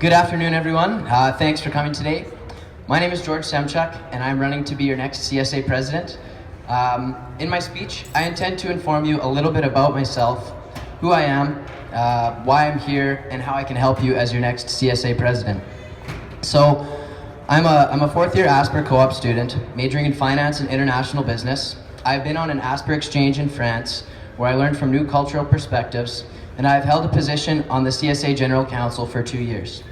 Good afternoon, everyone. Thanks for coming today. My name is George Semchuk, and I'm running to be your next CSA president. In my speech, I intend to inform you a little bit about myself, who I am, why I'm here, and how I can help you as your next CSA president. So, I'm a fourth-year Asper co-op student, majoring in finance and international business. I've been on an Asper exchange in France, where I learned from new cultural perspectives, and I've held a position on the CSA General Council for 2 years.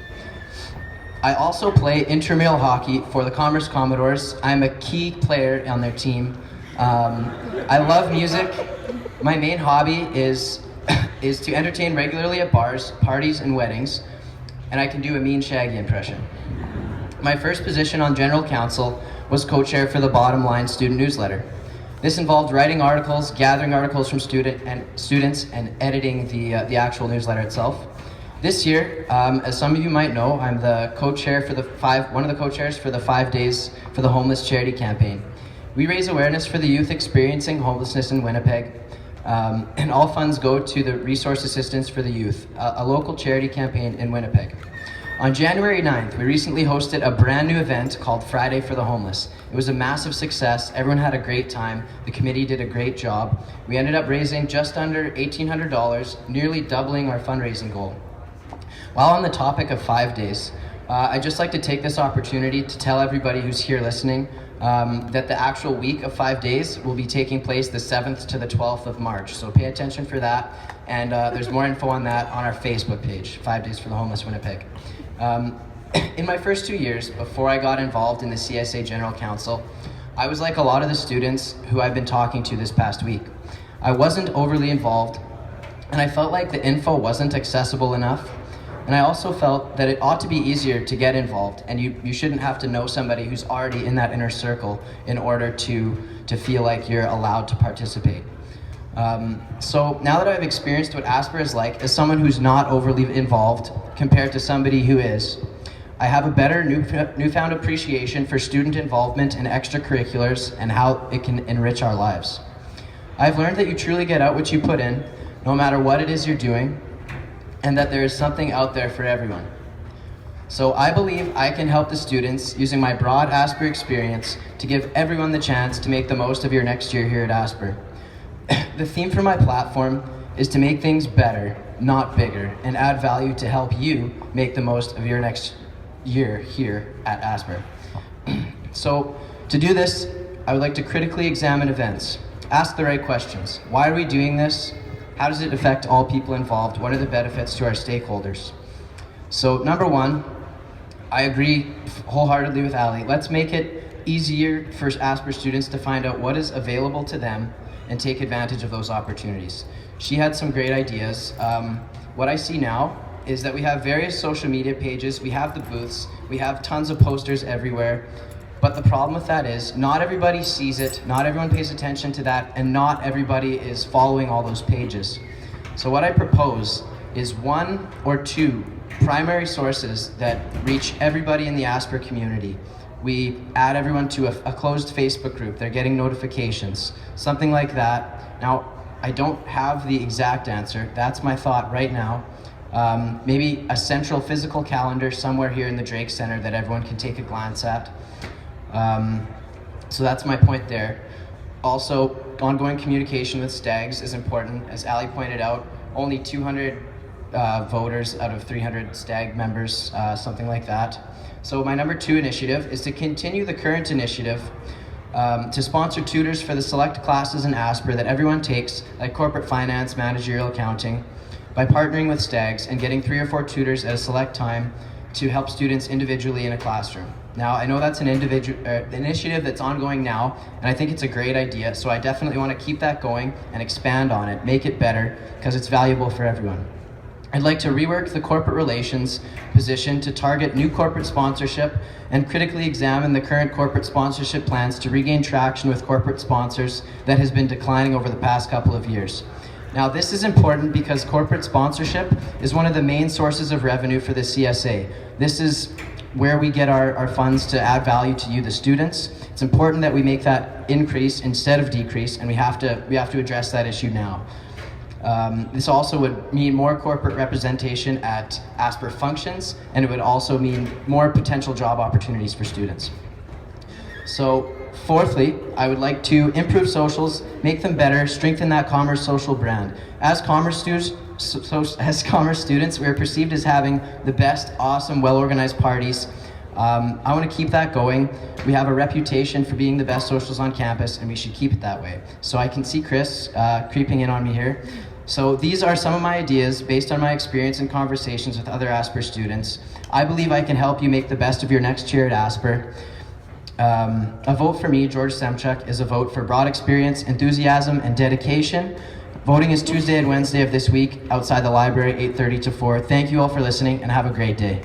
I also play intramural hockey for the Commerce Commodores. I'm a key player on their team. I love music. My main hobby is to entertain regularly at bars, parties, and weddings, and I can do a mean Shaggy impression. My first position on General Council was co-chair for the Bottom Line student newsletter. This involved writing articles, gathering articles from students, and editing the actual newsletter itself. This year, as some of you might know, I'm the co-chair for one of the co-chairs for the 5 Days for the Homeless charity campaign. We raise awareness for the youth experiencing homelessness in Winnipeg, and all funds go to the Resource Assistance for the Youth, a local charity campaign in Winnipeg. On January 9th, we recently hosted a brand new event called Friday for the Homeless. It was a massive success. Everyone had a great time. The committee did a great job. We ended up raising just under $1,800, nearly doubling our fundraising goal. While on the topic of 5 days, I'd just like to take this opportunity to tell everybody who's here listening that the actual week of 5 days will be taking place the 7th to the 12th of March. So pay attention for that. And there's more info on that on our Facebook page, 5 Days for the Homeless Winnipeg. In my first 2 years, before I got involved in the CSA General Council, I was like a lot of the students who I've been talking to this past week. I wasn't overly involved, and I felt like the info wasn't accessible enough, and I also felt that it ought to be easier to get involved, and you shouldn't have to know somebody who's already in that inner circle in order to feel like you're allowed to participate. So now that I've experienced what Asper is like as someone who's not overly involved compared to somebody who is, I have a better newfound appreciation for student involvement in extracurriculars and how it can enrich our lives. I've learned that you truly get out what you put in, no matter what it is you're doing, and that there is something out there for everyone. So I believe I can help the students using my broad Asper experience to give everyone the chance to make the most of your next year here at Asper. The theme for my platform is to make things better, not bigger, and add value to help you make the most of your next year here at Asper. So to do this, I would like to critically examine events, ask the right questions. Why are we doing this? How does it affect all people involved? What are the benefits to our stakeholders? So number one, I agree wholeheartedly with Ali. Let's make it easier for Asper students to find out what is available to them and take advantage of those opportunities. She had some great ideas. What I see now is that we have various social media pages, we have the booths, we have tons of posters everywhere, but the problem with that is not everybody sees it, not everyone pays attention to that, and not everybody is following all those pages. So what I propose is 1 or 2 primary sources that reach everybody in the Asper community. We add everyone to a closed Facebook group. They're getting notifications, something like that. Now, I don't have the exact answer. That's my thought right now. Maybe a central physical calendar somewhere here in the Drake Center that everyone can take a glance at. So that's my point there. Also, ongoing communication with STAGs is important. As Ali pointed out, only 200 voters out of 300 STAG members, something like that. So my number 2 initiative is to continue the current initiative to sponsor tutors for the select classes in Asper that everyone takes, like corporate finance, managerial accounting, by partnering with STAGs and getting 3 or 4 tutors at a select time to help students individually in a classroom. Now, I know that's an initiative that's ongoing now, and I think it's a great idea, so I definitely want to keep that going and expand on it, make it better, because it's valuable for everyone. I'd like to rework the corporate relations position to target new corporate sponsorship and critically examine the current corporate sponsorship plans to regain traction with corporate sponsors that has been declining over the past couple of years. Now, this is important because corporate sponsorship is one of the main sources of revenue for the CSA. This is where we get our funds to add value to you, the students. It's important that we make that increase instead of decrease, and we have to address that issue now. This also would mean more corporate representation at Asper functions, and it would also mean more potential job opportunities for students. So, fourthly, I would like to improve socials, make them better, strengthen that Commerce social brand. As Commerce students, we are perceived as having the best, awesome, well-organized parties. I want to keep that going. We have a reputation for being the best socials on campus, and we should keep it that way. So I can see Chris creeping in on me here. So these are some of my ideas based on my experience and conversations with other Asper students. I believe I can help you make the best of your next year at Asper. A vote for me, George Semchuk, is a vote for broad experience, enthusiasm, and dedication. Voting is Tuesday and Wednesday of this week outside the library, 8:30 to 4. Thank you all for listening, and have a great day.